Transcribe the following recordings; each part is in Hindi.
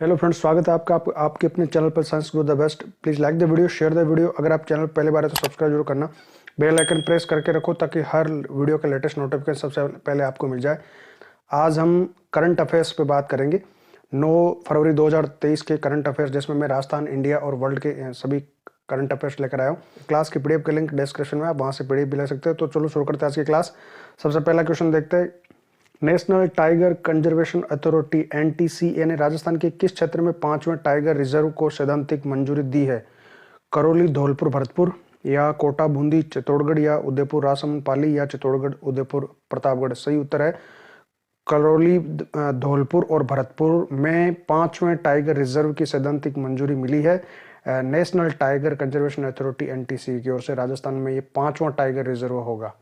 हेलो फ्रेंड्स, स्वागत है आपका आपके अपने चैनल पर science grow the best. Please like the video, share the video. अगर आप चैनल पहले बार है तो सब्सक्राइब जरूर करना। बेल आइकन प्रेस करके रखो ताकि हर वीडियो का लेटेस्ट नोटिफिकेशन सबसे पहले आपको मिल जाए। आज हम करंट अफेयर्स पे बात करेंगे। 9 फरवरी 2023 के करंट अफेयर्स, जिसमें मैं राजस्थान, इंडिया और वर्ल्ड के सभी करंट अफेयर्स लेकर आया हूँ। क्लास की पीडीएफ का लिंक डिस्क्रिप्शन में, आप वहाँ से पीडीएफ भी ले सकते हो। तो चलो शुरू करते हैं आज की क्लास। सबसे पहला क्वेश्चन देखते हैं। National tiger conservation authority NTCA ने राजस्थान के किस क्षेत्र में 5वें टाइगर रिजर्व को सैद्धांतिक मंजूरी दी है? करौली, धौलपुर, भरतपुर, या कोटा, बूंदी, चित्तौड़गढ़, या उदयपुर, राजसमंद, पाली, या चित्तौड़गढ़, उदयपुर, प्रतापगढ़? सही उत्तर है करौली, धौलपुर और भरतपुर में 5वें टाइगर रिजर्व की सैद्धांतिक मंजूरी मिली है। National tiger conservation authority NTCA की ओर से राजस्थान में ये 5वां टाइगर रिजर्व होगा,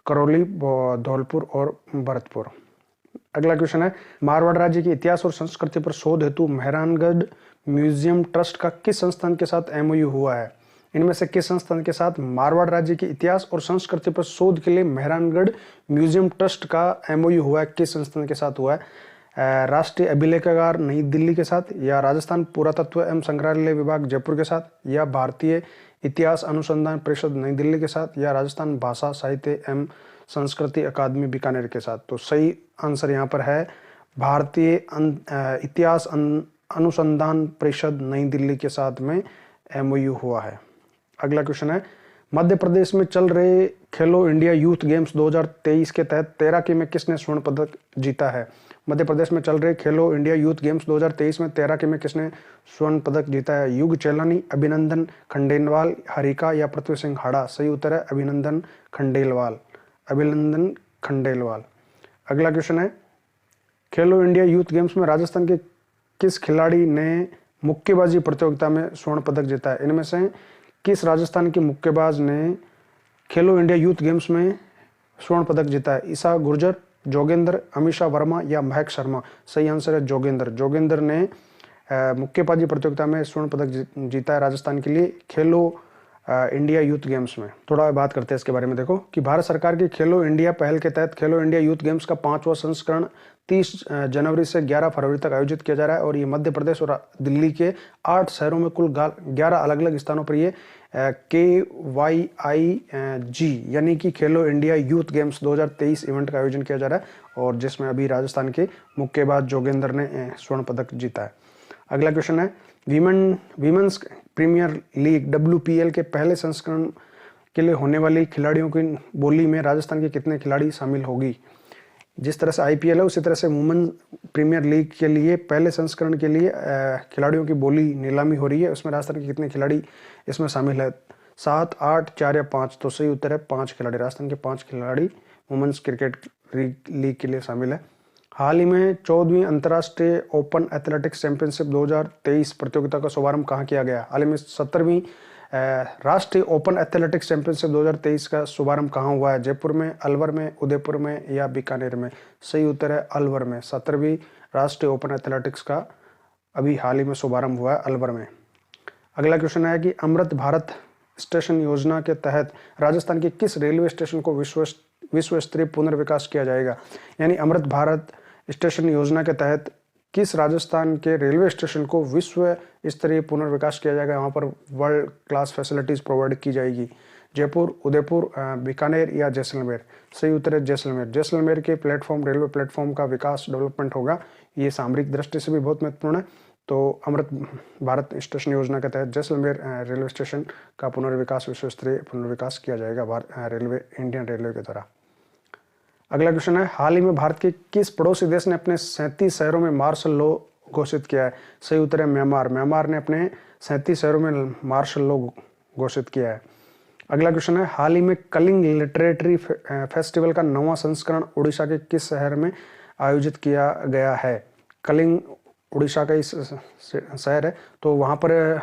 करौली, धौलपुर और भरतपुर। अगला क्वेश्चन है, मारवाड़ राज्य के इतिहास और संस्कृति पर शोध हेतु मेहरानगढ़ म्यूजियम ट्रस्ट का किस संस्थान के साथ एमओयू हुआ है? इनमें से किस संस्थान के साथ मारवाड़ राज्य के इतिहास और संस्कृति पर शोध के लिए मेहरानगढ़ म्यूजियम ट्रस्ट का एमओयू हुआ है? किस संस्थान के साथ हुआ है? राष्ट्रीय अभिलेखागार नई दिल्ली के साथ, या राजस्थान पुरातत्व एवं संग्रहालय विभाग जयपुर के साथ, या भारतीय इतिहास अनुसंधान परिषद नई दिल्ली के साथ, या राजस्थान भाषा साहित्य एवं संस्कृति अकादमी बीकानेर के साथ? तो सही आंसर यहाँ पर है भारतीय इतिहास अनुसंधान परिषद नई दिल्ली के साथ में एमओयू हुआ है। अगला क्वेश्चन है, मध्य प्रदेश में चल रहे खेलो इंडिया यूथ गेम्स 2023 के तहत तैराकी में किसने स्वर्ण पदक जीता है? मध्य प्रदेश में चल रहे खेलो इंडिया यूथ गेम्स 2023 में तैराकी में किसने स्वर्ण पदक जीता है? युग चेलानी, अभिनंदन खंडेलवाल, हरिका, या पृथ्वी सिंह हाड़ा? सही उत्तर है अभिनंदन खंडेलवाल, अभिनंदन खंडेलवाल। अगला क्वेश्चन है, खेलो इंडिया यूथ गेम्स में राजस्थान के किस खिलाड़ी ने मुक्केबाजी प्रतियोगिता में स्वर्ण पदक जीता है? इनमें से किस राजस्थान के मुक्केबाज ने खेलो इंडिया यूथ गेम्स में स्वर्ण पदक जीता है? ईसा गुर्जर, जोगेंद्र, अमीषा वर्मा, या महक शर्मा? सही आंसर है जोगेंद्र। जोगेंद्र ने मुक्केबाजी प्रतियोगिता में स्वर्ण पदक जीता है राजस्थान के लिए खेलो इंडिया यूथ गेम्स में। थोड़ा बात करते हैं इसके बारे में। देखो कि भारत सरकार की खेलो इंडिया पहल के तहत खेलो इंडिया यूथ गेम्स का 5वां संस्करण 30 जनवरी से 11 फरवरी तक आयोजित किया जा रहा है, और ये मध्य प्रदेश और दिल्ली के 8 शहरों में कुल 11 अलग अलग स्थानों पर ये KYIG यानी कि खेलो इंडिया यूथ गेम्स 2023 इवेंट का आयोजन किया जा रहा है, और जिसमें अभी राजस्थान के मुक्केबाज जोगेंद्र ने स्वर्ण पदक जीता है। अगला क्वेश्चन है, वीमेंस प्रीमियर लीग WPL के पहले संस्करण के लिए होने वाली खिलाड़ियों की बोली में राजस्थान के कितने खिलाड़ी शामिल होगी? जिस तरह से IPL है उसी तरह से वुमेन प्रीमियर लीग के लिए पहले संस्करण के लिए खिलाड़ियों की बोली नीलामी हो रही है। उसमें राजस्थान के कितने खिलाड़ी इसमें शामिल है? 7, 8, 4 या 5? तो सही उत्तर है 5 खिलाड़ी। राजस्थान के 5 खिलाड़ी वुमेन्स क्रिकेट लीग के लिए शामिल है। हाल ही में 14वीं अंतर्राष्ट्रीय ओपन एथलेटिक्स चैंपियनशिप 2023 प्रतियोगिता का शुभारंभ कहाँ किया गया? हाल ही में 17वीं राष्ट्रीय ओपन एथलेटिक्स चैंपियनशिप 2023 का शुभारंभ कहाँ हुआ है? जयपुर में, अलवर में, उदयपुर में, या बीकानेर में? सही उत्तर है अलवर में। 17वीं राष्ट्रीय ओपन एथलेटिक्स का अभी हाल ही में शुभारंभ हुआ है अलवर में। अगला क्वेश्चन है कि अमृत भारत स्टेशन योजना के तहत राजस्थान के किस रेलवे स्टेशन को विश्व स्तरीय पुनर्विकास किया जाएगा? यानी अमृत भारत स्टेशन योजना के तहत किस राजस्थान के रेलवे स्टेशन को विश्व स्तरीय पुनर्विकास किया जाएगा? वहाँ पर वर्ल्ड क्लास फैसिलिटीज प्रोवाइड की जाएगी। जयपुर, उदयपुर, बीकानेर, या जैसलमेर? सही उत्तर है जैसलमेर। जैसलमेर के प्लेटफॉर्म, रेलवे प्लेटफॉर्म का विकास, डेवलपमेंट होगा। ये सामरिक दृष्टि से भी बहुत महत्वपूर्ण है। तो अमृत भारत स्टेशन योजना के तहत जैसलमेर रेलवे स्टेशन का पुनर्विकास, विश्व स्तरीय पुनर्विकास किया जाएगा इंडियन रेलवे के द्वारा। अगला क्वेश्चन है, हाल ही में भारत के किस पड़ोसी देश ने अपने 37 शहरों में मार्शल लॉ घोषित किया है? सही उत्तर है म्यांमार। म्यांमार ने अपने 37 शहरों में मार्शल लॉ घोषित किया है। अगला क्वेश्चन है, हाल ही में कलिंग लिटरेरी फेस्टिवल का 9वां संस्करण उड़ीसा के किस शहर में आयोजित किया गया है? कलिंग उड़ीसा का इस शहर है, तो वहाँ पर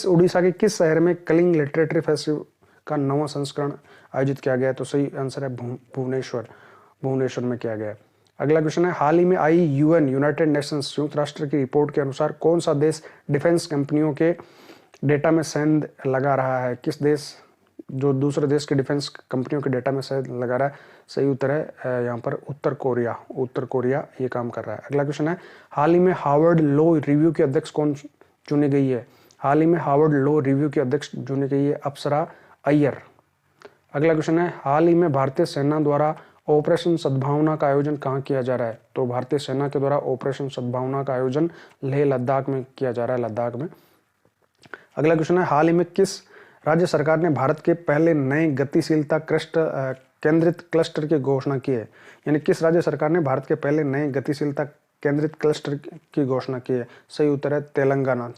उड़ीसा के किस शहर में कलिंग लिटरेरी फेस्टिवल का 9वां संस्करण आयोजित किया गया है? तो सही आंसर है भुवनेश्वर में किया गया है। अगला क्वेश्चन है, हाल ही में आई यूनाइटेड नेशंस संयुक्त राष्ट्र की रिपोर्ट के अनुसार कौन सा देश डिफेंस कंपनियों के डेटा में सेंध लगा रहा है? किस देश जो दूसरे देश के डिफेंस कंपनियों के डेटा में शायद लगा रहा है। सही उत्तर है यहाँ पर उत्तर कोरिया ये काम कर रहा है। अगला क्वेश्चन है, हाल ही में हार्वर्ड लॉ रिव्यू के अध्यक्ष कौन चुनी गई है? हाल ही में हार्वर्ड लॉ रिव्यू के अध्यक्ष चुनी गई है अप्सरा अय्यर। अगला क्वेश्चन है, हाल ही में भारतीय सेना द्वारा ऑपरेशन सद्भावना का आयोजन कहाँ किया जा रहा है? तो भारतीय सेना के द्वारा ऑपरेशन सद्भावना का आयोजन लेह लद्दाख में किया जा रहा है, लद्दाख में। अगला क्वेश्चन है, हाल ही में किस राज्य सरकार ने भारत के पहले नए गतिशीलता केंद्रित क्लस्टर की घोषणा की है? यानी किस राज्य सरकार ने भारत के पहले नए गतिशीलता केंद्रित क्लस्टर की घोषणा की है? सही उत्तर है तेलंगाना।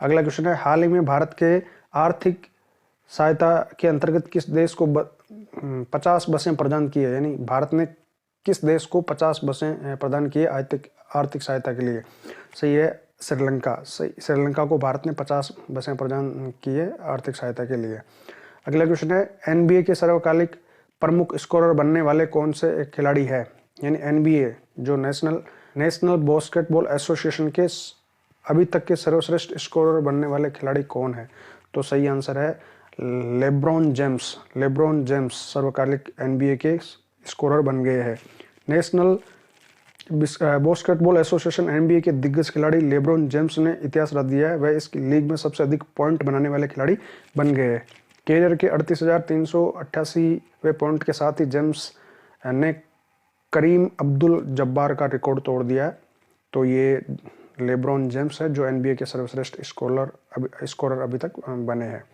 अगला क्वेश्चन है, हाल ही में भारत के आर्थिक सहायता के अंतर्गत किस देश को 50 बसें प्रदान की है? यानी भारत ने किस देश को 50 बसें प्रदान की है आर्थिक सहायता के लिए? सही है श्रीलंका। सही, श्रीलंका को भारत ने 50 बसें प्रदान की है आर्थिक सहायता के लिए। अगला क्वेश्चन है, एनबीए के सर्वकालिक प्रमुख स्कोरर बनने वाले कौन से खिलाड़ी है? यानी एनबीए जो नेशनल बास्केटबॉल एसोसिएशन के अभी तक के सर्वश्रेष्ठ स्कोरर बनने वाले खिलाड़ी कौन है? तो सही आंसर है लेब्रॉन जेम्स सर्वकालिक एनबीए के स्कोरर बन गए हैं। नेशनल बास्केटबॉल एसोसिएशन एनबीए के दिग्गज खिलाड़ी लेब्रॉन जेम्स ने इतिहास रच दिया है। वह इस लीग में सबसे अधिक पॉइंट बनाने वाले खिलाड़ी बन गए हैं। कैरियर के 38,388वें पॉइंट के साथ ही जेम्स ने करीम अब्दुल जब्बार का रिकॉर्ड तोड़ दिया है। तो ये लेब्रॉन जेम्स है जो एनबीए के सर्वश्रेष्ठ स्कोरर अभी तक बने हैं।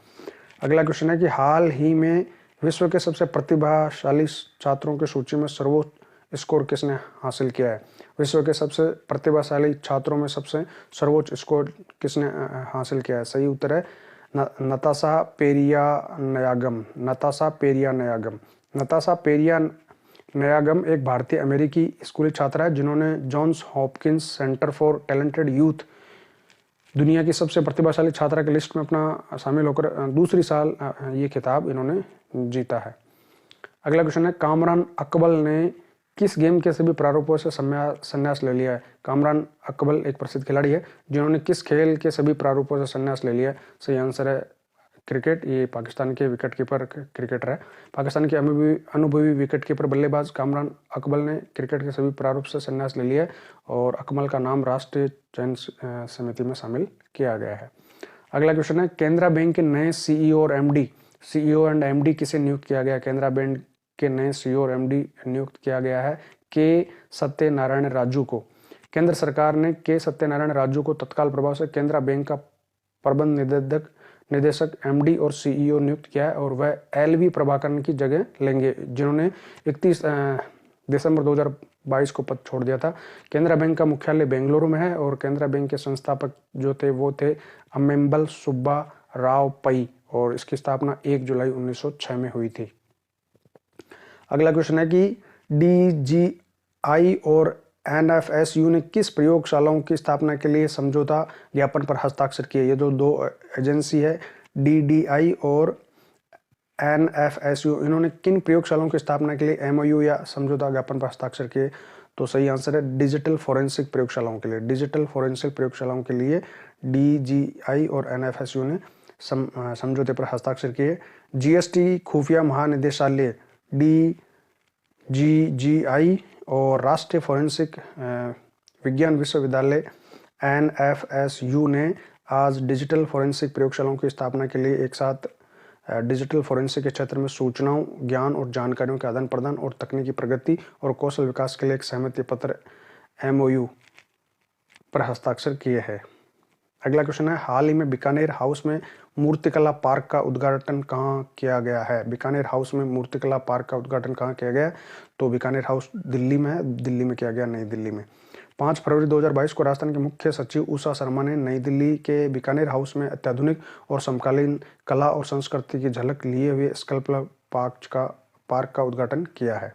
अगला क्वेश्चन है कि हाल ही में विश्व के सबसे प्रतिभाशाली छात्रों की सूची में सर्वोच्च स्कोर किसने हासिल किया है? विश्व के सबसे प्रतिभाशाली छात्रों में सबसे सर्वोच्च स्कोर किसने हासिल किया है? सही उत्तर है नताशा पेरिया-नयागम एक भारतीय अमेरिकी स्कूली छात्रा है जिन्होंने Johns Hopkins center for talented youth दुनिया की सबसे प्रतिभाशाली छात्रा की लिस्ट में अपना शामिल होकर दूसरी साल ये खिताब इन्होंने जीता है। अगला क्वेश्चन है, कामरान अकबल ने किस गेम के सभी प्रारूपों से संन्यास ले लिया है? कामरान अकबल एक प्रसिद्ध खिलाड़ी है जिन्होंने किस खेल के सभी प्रारूपों से संन्यास ले लिया है? सही आंसर है क्रिकेट। ये पाकिस्तान के विकेटकीपर क्रिकेटर है। पाकिस्तान के अनुभवी विकेटकीपर बल्लेबाज कामरान अकबल ने क्रिकेट के सभी प्रारूप से संन्यास ले लिया है और अकमल का नाम राष्ट्रीय चयन समिति में शामिल किया गया है। अगला क्वेश्चन है, केनरा बैंक के नए सीईओ एंड एमडी किसे नियुक्त किया गया? केनरा बैंक के नए सीईओ और एमडी नियुक्त किया गया है के सत्यनारायण राजू को। केंद्र सरकार ने के सत्यनारायण राजू को तत्काल प्रभाव से केनरा बैंक का प्रबंध निदेशक एमडी और सीईओ नियुक्त किया है और वह एलवी प्रभाकरन की जगह लेंगे जिन्होंने 31 दिसंबर 2022 को पद छोड़ दिया था। केनरा बैंक का मुख्यालय बेंगलुरु में है और केनरा बैंक के संस्थापक जो थे वो थे अम्मेम्बल सुब्बा राव पई और इसकी स्थापना 1 जुलाई 1906 में हुई थी। अगला क्वेश्चन है कि डीजीआई और एनएफएसयू ने किस प्रयोगशालाओं की स्थापना के लिए समझौता ज्ञापन पर हस्ताक्षर किए? ये जो दो एजेंसी है डीडीआई और एनएफएसयू, इन्होंने किन प्रयोगशालाओं की स्थापना के लिए एमओयू या समझौता ज्ञापन पर हस्ताक्षर किए? तो सही आंसर है डिजिटल फोरेंसिक प्रयोगशालाओं के लिए। डिजिटल फोरेंसिक प्रयोगशालाओं के लिए डीजीआई और एनएफएसयू ने समझौते पर हस्ताक्षर किए। जीएसटी खुफिया महानिदेशालय डीजीजीआई और राष्ट्रीय फोरेंसिक विज्ञान विश्वविद्यालय एनएफएसयू ने आज डिजिटल फोरेंसिक प्रयोगशालाओं की स्थापना के लिए एक साथ डिजिटल फोरेंसिक के क्षेत्र में सूचनाओं, ज्ञान और जानकारियों के आदान प्रदान और तकनीकी प्रगति और कौशल विकास के लिए एक सहमति पत्र एमओयू पर हस्ताक्षर किए हैं। अगला क्वेश्चन है, हाल ही में बीकानेर हाउस में मूर्तिकला पार्क का उद्घाटन कहाँ किया गया है? बीकानेर हाउस में मूर्तिकला पार्क का उद्घाटन कहाँ किया गया? तो बीकानेर हाउस दिल्ली में है, दिल्ली में किया गया, नई दिल्ली में। 5 फरवरी 2022 को राजस्थान के मुख्य सचिव उषा शर्मा ने नई दिल्ली के बीकानेर हाउस में अत्याधुनिक और समकालीन कला और संस्कृति की झलक लिए हुए स्कल्पचर पार्क का उद्घाटन किया है।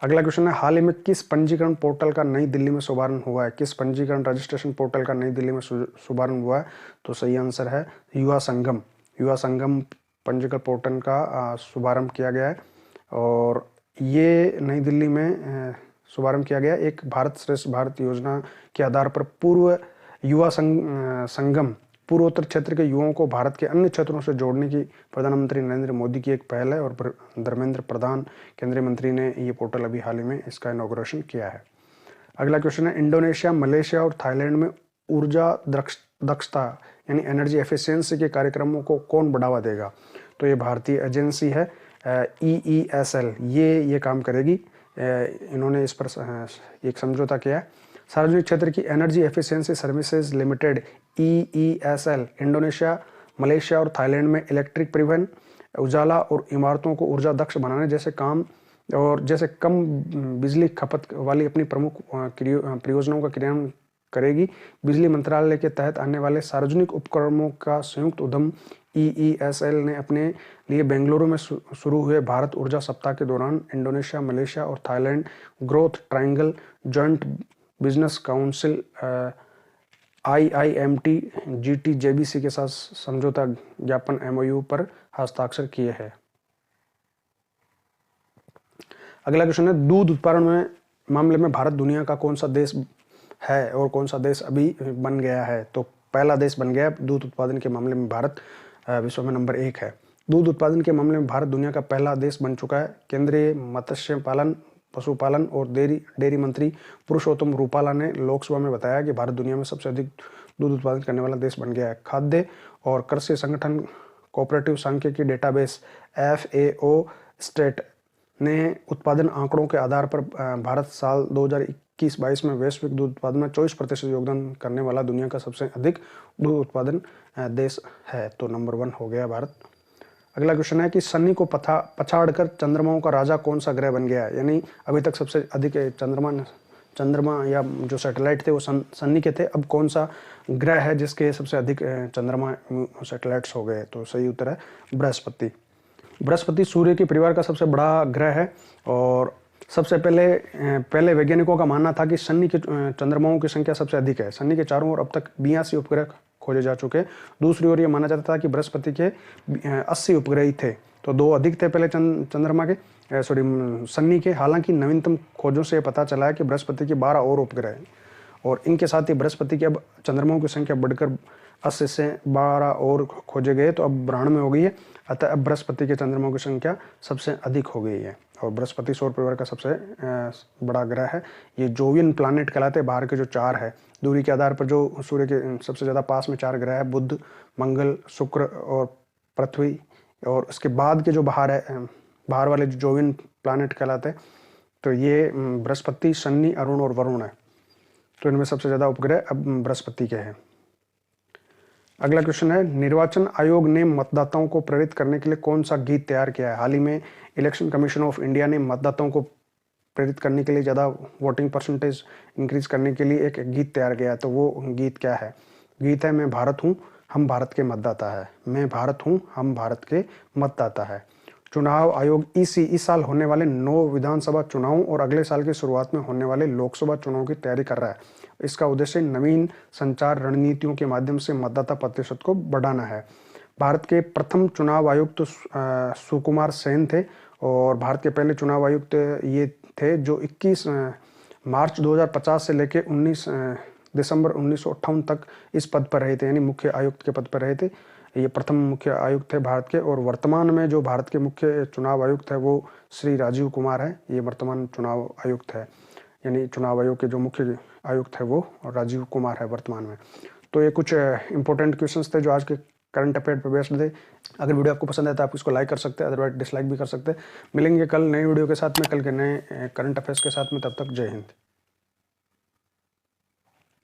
अगला क्वेश्चन है, हाल ही में किस पंजीकरण पोर्टल का नई दिल्ली में शुभारंभ हुआ है? किस पंजीकरण रजिस्ट्रेशन पोर्टल का नई दिल्ली में शुभारंभ हुआ है? तो सही आंसर है युवा संगम पंजीकरण पोर्टल का शुभारंभ किया गया है और ये नई दिल्ली में शुभारंभ किया गया। एक भारत श्रेष्ठ भारत योजना के आधार पर पूर्व युवा संगम पूर्वोत्तर क्षेत्र के युवाओं को भारत के अन्य क्षेत्रों से जोड़ने की प्रधानमंत्री नरेंद्र मोदी की एक पहल है और धर्मेंद्र प्रधान केंद्रीय मंत्री ने ये पोर्टल अभी हाल ही में इसका इनॉग्रेशन किया है। अगला क्वेश्चन है, इंडोनेशिया, मलेशिया और थाईलैंड में ऊर्जा दक्षता यानी एनर्जी एफिशिएंसी के कार्यक्रमों को कौन बढ़ावा देगा? तो ये भारतीय एजेंसी है EESL, ये काम करेगी। इन्होंने इस पर एक समझौता किया है। सार्वजनिक क्षेत्र की energy efficiency services limited EESL Indonesia, Malaysia और थाईलैंड में इलेक्ट्रिक परिवहन, उजाला और इमारतों को ऊर्जा दक्ष बनाने जैसे काम और जैसे कम बिजली खपत वाली अपनी प्रमुख परियोजनाओं का क्रियान्वयन करेगी। बिजली मंत्रालय के तहत आने वाले सार्वजनिक उपक्रमों का संयुक्त उद्यम EESL ने अपने लिए बेंगलुरु में शुरू हुए भारत ऊर्जा सप्ताह के दौरान इंडोनेशिया, मलेशिया और Thailand growth triangle joint business council IIMT GTJBC के साथ समझौता ज्ञापन MOU पर हस्ताक्षर किए हैं। अगला क्वेश्चन है, दूध उत्पादन में मामले में भारत दुनिया का कौन सा देश है और कौन सा देश अभी बन गया है? तो पहला देश बन गया है दूध उत्पादन के मामले में भारत विश्व में नंबर 1 है। दूध उत्पादन के मामले में भारत दुनिया का पहला देश बन चुका है। केंद्रीय मत्स्य पालन, पशुपालन और डेयरी मंत्री पुरुषोत्तम रूपाला ने लोकसभा में बताया कि भारत दुनिया में सबसे अधिक दूध उत्पादन करने वाला देश बन गया है। खाद्य और कृषि संगठन कोऑपरेटिव सांख्यिकी डेटाबेस FAO स्टेट ने उत्पादन आंकड़ों के आधार पर भारत साल 2021-22 में वैश्विक दूध उत्पादन में 24% योगदान करने वाला दुनिया का सबसे अधिक दूध उत्पादन देश है। तो नंबर 1 हो गया भारत। अगला क्वेश्चन है कि सन्नी को पछाड़कर चंद्रमाओं का राजा कौन सा ग्रह बन गया है? यानी अभी तक सबसे अधिक चंद्रमा या जो सैटेलाइट थे वो सन्नी के थे। अब कौन सा ग्रह है जिसके सबसे अधिक चंद्रमा सैटेलाइट्स हो गए? तो सही उत्तर है बृहस्पति। बृहस्पति सूर्य के परिवार का सबसे बड़ा ग्रह है और सबसे पहले वैज्ञानिकों का मानना था कि सन्नी के चंद्रमाओं की संख्या सबसे अधिक है। सन्नी के चारों ओर अब तक 82 उपग्रह खोजे जा चुके हैं। दूसरी ओर ये माना जाता था कि बृहस्पति के 80 उपग्रह ही थे, तो 2 अधिक थे पहले चंद्रमा के सन्नी के। हालांकि नवीनतम खोजों से पता चला है कि बृहस्पति के 12 और उपग्रह हैं और इनके साथ ही बृहस्पति के अब चंद्रमाओं की संख्या बढ़कर 80 से 12 और खोजे गए तो अब 92 हो गई है। अतः अब बृहस्पति के चंद्रमाओं की संख्या सबसे अधिक हो गई है और बृहस्पति सौर परिवार का सबसे बड़ा ग्रह है। ये जोवियन प्लैनेट कहलाते हैं। बाहर के जो 4 है दूरी के आधार पर जो सूर्य के सबसे ज़्यादा पास में 4 ग्रह है, बुध, मंगल, शुक्र और पृथ्वी, और उसके बाद के जो बाहर वाले जो जोवियन प्लैनेट कहलाते हैं तो ये बृहस्पति, शनि, अरुण और वरुण है। तो इनमें सबसे ज़्यादा उपग्रह अब बृहस्पति के हैं। अगला क्वेश्चन है, निर्वाचन आयोग ने मतदाताओं को प्रेरित करने के लिए कौन सा गीत तैयार किया है? हाल ही में इलेक्शन कमीशन ऑफ इंडिया ने मतदाताओं को प्रेरित करने के लिए ज़्यादा वोटिंग परसेंटेज इंक्रीज करने के लिए एक गीत तैयार किया है। तो वो गीत क्या है? गीत है, मैं भारत हूँ, हम भारत के मतदाता है। मैं भारत हूँ, हम भारत के मतदाता है। चुनाव आयोग इस साल होने वाले 9 विधानसभा चुनावों और अगले साल की शुरुआत में होने वाले लोकसभा चुनाव की तैयारी कर रहा है। इसका उद्देश्य नवीन संचार रणनीतियों के माध्यम से मतदाता प्रतिशत को बढ़ाना है। भारत के प्रथम चुनाव आयुक्त सुकुमार सेन थे और भारत के पहले चुनाव आयुक्त ये थे जो 21 मार्च 2050 से लेकर 19 दिसंबर 1958 तक इस पद पर रहे थे, यानी मुख्य आयुक्त के पद पर रहे थे। ये प्रथम मुख्य आयुक्त थे भारत के और वर्तमान में जो भारत के मुख्य चुनाव आयुक्त है वो श्री राजीव कुमार है। ये वर्तमान चुनाव आयुक्त है, यानी चुनाव आयोग के जो मुख्य आयुक्त है वो राजीव कुमार है वर्तमान में। तो ये कुछ इंपॉर्टेंट क्वेश्चंस थे जो आज के करंट अफेयर पर बेस्ड थे। अगर वीडियो आपको पसंद है तो आप इसको लाइक कर सकते हैं, अदरवाइज डिसलाइक भी कर सकते हैं। मिलेंगे कल नई वीडियो के साथ में, कल के नए करंट अफेयर्स के साथ में। तब तक जय हिंद।